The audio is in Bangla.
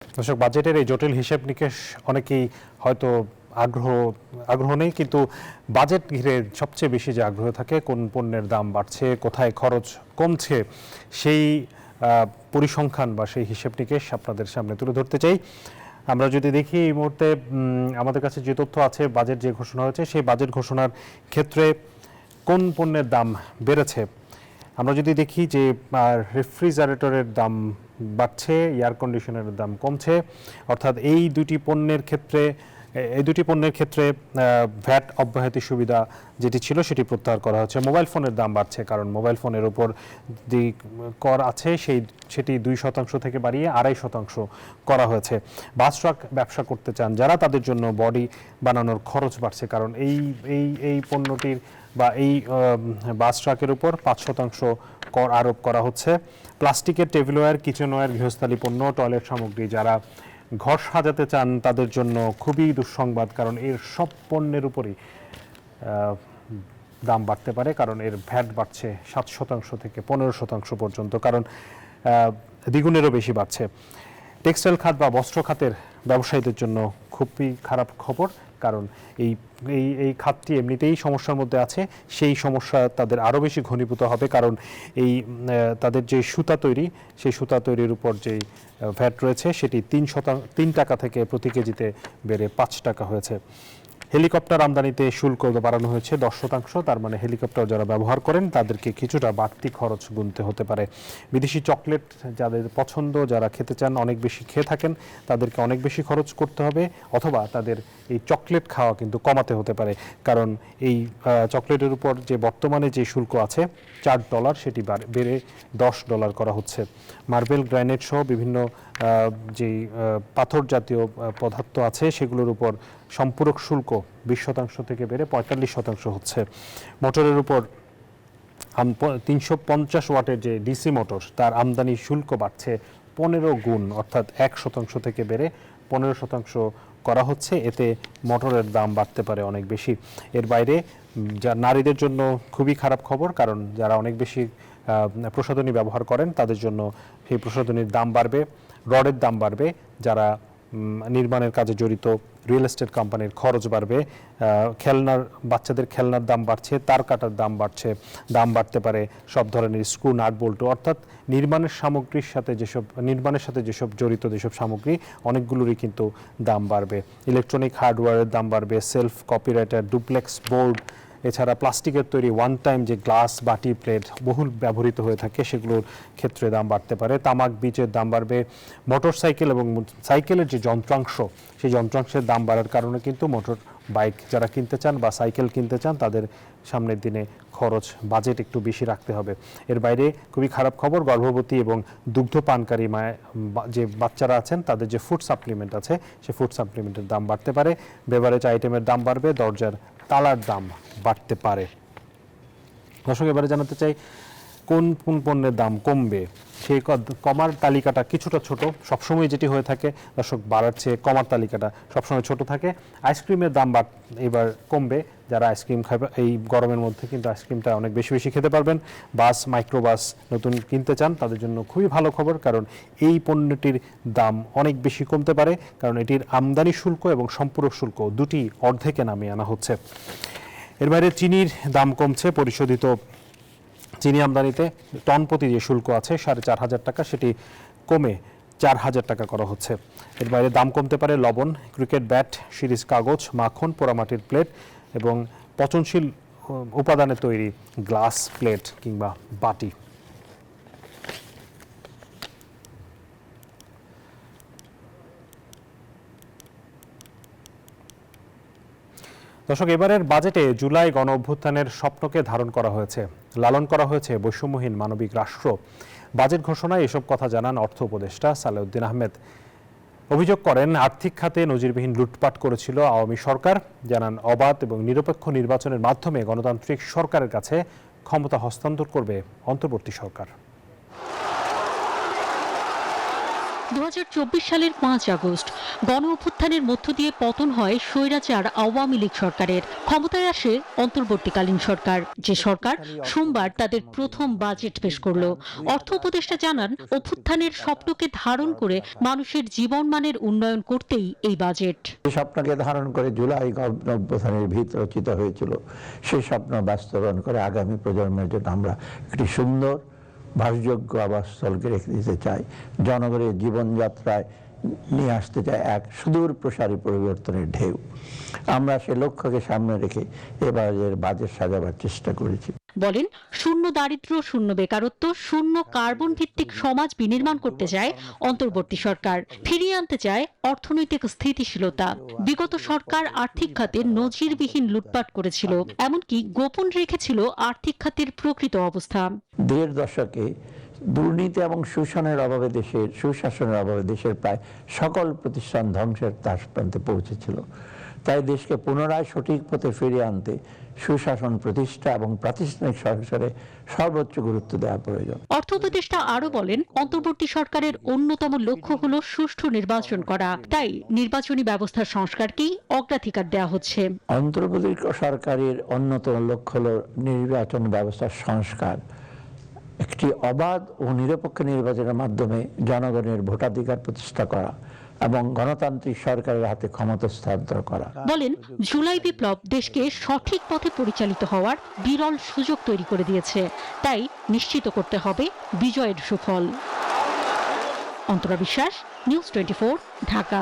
দর্শক, বাজেটের এই জটিল হিসেব নিকেশ অনেকেই হয়তো আগ্রহ নেই, কিন্তু বাজেট ঘিরে সবচেয়ে বেশি যে আগ্রহ থাকে কোন পণ্যের দাম বাড়ছে, কোথায় খরচ কমছে, সেই পরিসংখ্যান বা সেই হিসেব নিকেশ আপনাদের সামনে তুলে ধরতে চাই। আমরা যদি দেখি এই মুহূর্তে আমাদের কাছে যে তথ্য আছে, বাজেট যে ঘোষণা হয়েছে সেই বাজেট ঘোষণার ক্ষেত্রে কোন পণ্যের দাম বেড়েছে, আমরা যদি দেখি যে রেফ্রিজারেটরের দাম বাড়ছে, এয়ার কন্ডিশনারের দাম কমছে, অর্থাৎ এই দুটি পণ্যের ক্ষেত্রে ভ্যাট অব্যাহতি সুবিধা যেটি ছিল সেটি প্রত্যাহার করা হচ্ছে। মোবাইল ফোনের দাম বাড়ছে, কারণ মোবাইল ফোনের উপর যে কর আছে সেটি 2% থেকে বাড়িয়ে 2.5% করা হয়েছে। বাস ট্রাক ব্যবসা করতে চান যারা, তাদের জন্য বডি বানানোর খরচ বাড়ছে, কারণ এই পণ্যটির বা এই বাস ট্রাকের উপর 5% কর আরোপ করা হচ্ছে। প্লাস্টিকের টেবিলওয়্যার, কিচেনওয়্যার, গৃহস্থালী পণ্য, টয়লেট সামগ্রী যারা ঘর সাজাতে চান তাদের জন্য খুবই দুঃসংবাদ, কারণ এর সব পণ্যের উপরই দাম বাড়তে পারে, কারণ এর ভ্যাট বাড়ছে 7% থেকে 15% পর্যন্ত, কারণ দ্বিগুণেরও বেশি বাড়ছে। টেক্সটাইল খাত বা বস্ত্র খাতের ব্যবসায়ীদের জন্য খুবই খারাপ খবর, কারণ এই খাতটি এমনিতেই সমস্যার মধ্যে আছে, সেই সমস্যা তাদের আরও বেশি ঘনীভূত হবে, কারণ তাদের যে সুতা তৈরি, সেই সুতা তৈরির উপর যেই ভ্যাট রয়েছে সেটি 3 টাকা থেকে প্রতি কেজিতে বেড়ে 5 টাকা হয়েছে। হেলিকপ্টার আমদানিতে শুল্ক বাড়ানো হয়েছে 10%, তার মানে হেলিকপ্টার যারা ব্যবহার করেন তাদেরকে কিছুটা বাড়তি খরচ গুনতে হতে পারে। বিদেশি চকলেট যাদের পছন্দ, যারা খেতে চান, অনেক বেশি খেয়ে থাকেন, তাদেরকে অনেক বেশি খরচ করতে হবে, অথবা তাদের এই চকলেট খাওয়া কিন্তু কমাতে হতে পারে, কারণ এই চকলেটের উপর যে বর্তমানে যে শুল্ক আছে $4, সেটি বেড়ে $10 করা হচ্ছে। মার্বেল, গ্রানাইট সহ বিভিন্ন যেই পাথর জাতীয় পদার্থ আছে সেগুলোর উপর সম্পূরক শুল্ক 20% থেকে বেড়ে 45% হচ্ছে। মোটরের উপর 350 ওয়াটের যে ডিসি মোটর, তার আমদানি শুল্ক বাড়ছে 15 গুণ, অর্থাৎ 1% থেকে বেড়ে 15% করা হচ্ছে। এতে মোটরের দাম বাড়তে পারে অনেক বেশি। এর বাইরে যা নারীদের জন্য খুবই খারাপ খবর, কারণ যারা অনেক বেশি প্রসাধনী ব্যবহার করেন তাদের জন্য সেই প্রসাধনীর দাম বাড়বে, রডের দাম বাড়বে, যারা নির্মাণের কাজে জড়িত রিয়েল এস্টেট কোম্পানির খরচ বাড়বে, বাচ্চাদের খেলনার দাম বাড়ছে, তার কাটার দাম বাড়তে পারে সব ধরনের স্ক্রু, নাট, বল্টু, অর্থাৎ নির্মাণের সাথে যেসব জড়িত যেসব সামগ্রী, অনেকগুলোরই কিন্তু দাম বাড়বে। ইলেকট্রনিক হার্ডওয়্যারের দাম বাড়বে, সেলফ, কপিরাইটার, ডুপ্লেক্স বোর্ড, এছাড়া প্লাস্টিকের তৈরি ওয়ান টাইম যে গ্লাস, বাটি, প্লেট বহুল ব্যবহৃত হয়ে থাকে সেগুলোর ক্ষেত্রে দাম বাড়তে পারে। তামাক, বীজের দাম বাড়বে। মোটরসাইকেল এবং সাইকেলের যে যন্ত্রাংশ, সেই যন্ত্রাংশের দাম বাড়ার কারণে কিন্তু মোটর বাইক যারা কিনতে চান বা সাইকেল কিনতে চান তাদের সামনের দিনে বাজেট একটু বেশি রাখতে হবে। এর বাইরে খুবই খারাপ খবর, গর্ভবতী এবং দুগ্ধপানকারী যে বাচ্চারা আছেন তাদের যে ফুড সাপ্লিমেন্ট আছে, সেই ফুড সাপ্লিমেন্টের দাম বাড়তে পারে। বেভারেজ আইটেমের দাম বাড়বে, দরজার তালার দাম বাড়তে পারে। দর্শক, এবারে জানাতে চাই কোন কোন পণ্যের দাম কমবে। সেই কমার তালিকাটা কিছুটা ছোট, সবসময় যেটি হয়ে থাকে দর্শক, বাড়ার চেয়ে কমার তালিকাটা সবসময় ছোট থাকে। আইসক্রিমের দাম এবার কমবে, যারা আইসক্রিম খাবে এই গরমের মধ্যে কিন্তু আইসক্রিমটা অনেক বেশি বেশি খেতে পারবেন। বাস, মাইক্রোবাস নতুন কিনতে চান তাদের জন্য খুবই ভালো খবর, কারণ এই পণ্যটির দাম অনেক বেশি কমতে পারে, কারণ এটির আমদানি শুল্ক এবং সম্পূরক শুল্ক দুটি অর্ধেকে নামিয়ে আনা হচ্ছে। এর বাইরে চিনির দাম কমছে, পরিশোধিত চিনি আমদানিতে টন প্রতি যে শুল্ক আছে 4,500 টাকা, সেটি কমে 4,000 টাকা করা হচ্ছে। এর বাইরে দাম কমতে পারে লবণ, ক্রিকেট ব্যাট, সিরিজ কাগজ, মাখন, পোড়ামাটির প্লেট এবং পচনশীল উপাদানে তৈরি গ্লাস, প্লেট কিংবা বাটি। দর্শক, এবারের বাজেটে জুলাই গণ অভ্যুত্থানের স্বপ্নকে ধারণ করা হয়েছে, লালন করা হয়েছে বৈষম্যহীন মানবিক রাষ্ট্র। বাজেট ঘোষণায় এসব কথা জানান অর্থ উপদেষ্টা সালেউদ্দিন আহমেদ। অভিযোগ করেন আর্থিক খাতে নজিরবিহীন লুটপাট করেছিল আওয়ামী সরকার। জানান অবাধ এবং নিরপেক্ষ নির্বাচনের মাধ্যমে গণতান্ত্রিক সরকারের কাছে ক্ষমতা হস্তান্তর করবে অন্তর্বর্তী সরকার। 2024 সালের 5 আগস্ট গণ অভ্যুত্থানের মধ্য দিয়ে পতন হয় স্বৈরাচার আওয়ামী লীগ সরকারের। ক্ষমতায় আসে অন্তর্বর্তীকালীন সরকার, যে সরকার সোমবার তাদের প্রথম বাজেট পেশ করল। অর্থ উপদেষ্টা জানান, অভ্যুত্থানের স্বপ্নকে ধারণ করে মানুষের জীবনমানের উন্নয়ন করতেই এই বাজেট। স্বপ্নকে ধারণ করে জুলাই অভ্যুত্থানের ভিত রচিত হয়েছিল, সেই স্বপ্ন বাস্তবায়ন করে আগামী প্রজন্মের জন্য আমরা একটি সুন্দর বাসযোগ্য আবাসস্থলকে রেখে দিতে চাই। জনগণের জীবনযাত্রায় নিয়ে আসতে চাই এক সুদূর প্রসারী পরিবর্তনের ঢেউ। আমরা সে লক্ষ্যকে সামনে রেখে এবারের বাজেট সাজাবার চেষ্টা করেছি। বলেন, শূন্য দারিদ্র্য, শূন্য বেকারত্ব, শূন্য কার্বন ভিত্তিক সমাজ বিনির্মাণ করতে চায় অন্তর্বর্তী সরকার। ফিরিয়ে আনতে চায় অর্থনৈতিক স্থিতিশীলতা। বিগত সরকার আর্থিক খাতে নজিরবিহীন লুটপাট করেছিল, এমনকি গোপন রেখেছিল আর্থিক খাতের প্রকৃত অবস্থা। 1.5 দশকে দুর্নীতি এবং সুশাসনের অভাবে দেশের প্রায় সকল প্রতিষ্ঠান ধ্বংসের তাসপ্রান্তে পৌঁছেছিল। তাই দেশকে পুনরায় সঠিক পথে ফিরিয়ে আনতে সুশাসন প্রতিষ্ঠা এবং প্রাতিষ্ঠানিক সংস্কারে সর্বোচ্চ গুরুত্ব দেওয়া প্রয়োজন। অর্থ উপদেষ্টা আরো বলেন, অন্তর্বর্তী সরকারের অন্যতম লক্ষ্য হলো সুষ্ঠু নির্বাচন করা। তাই নির্বাচনী ব্যবস্থার সংস্কারকেই অগ্রাধিকার দেওয়া হচ্ছে। অন্তর্বর্তী সরকারের অন্যতম লক্ষ্য হলো নির্বাচন ব্যবস্থার সংস্কার। একটি অবাধ ও নিরপেক্ষ নির্বাচনের মাধ্যমে জনগণের ভোটাধিকার প্রতিষ্ঠা করা এবং গণতান্ত্রিক সরকারের হাতে ক্ষমতা হস্তান্তর করা। বলেন, জুলাই বিপ্লব দেশকে সঠিক পথে পরিচালিত হওয়ার বিরল সুযোগ তৈরি করে দিয়েছে। তাই নিশ্চিত করতে হবে বিজয়ের সুফল। অন্তরা বিশ্বাস, নিউজ 24, ঢাকা।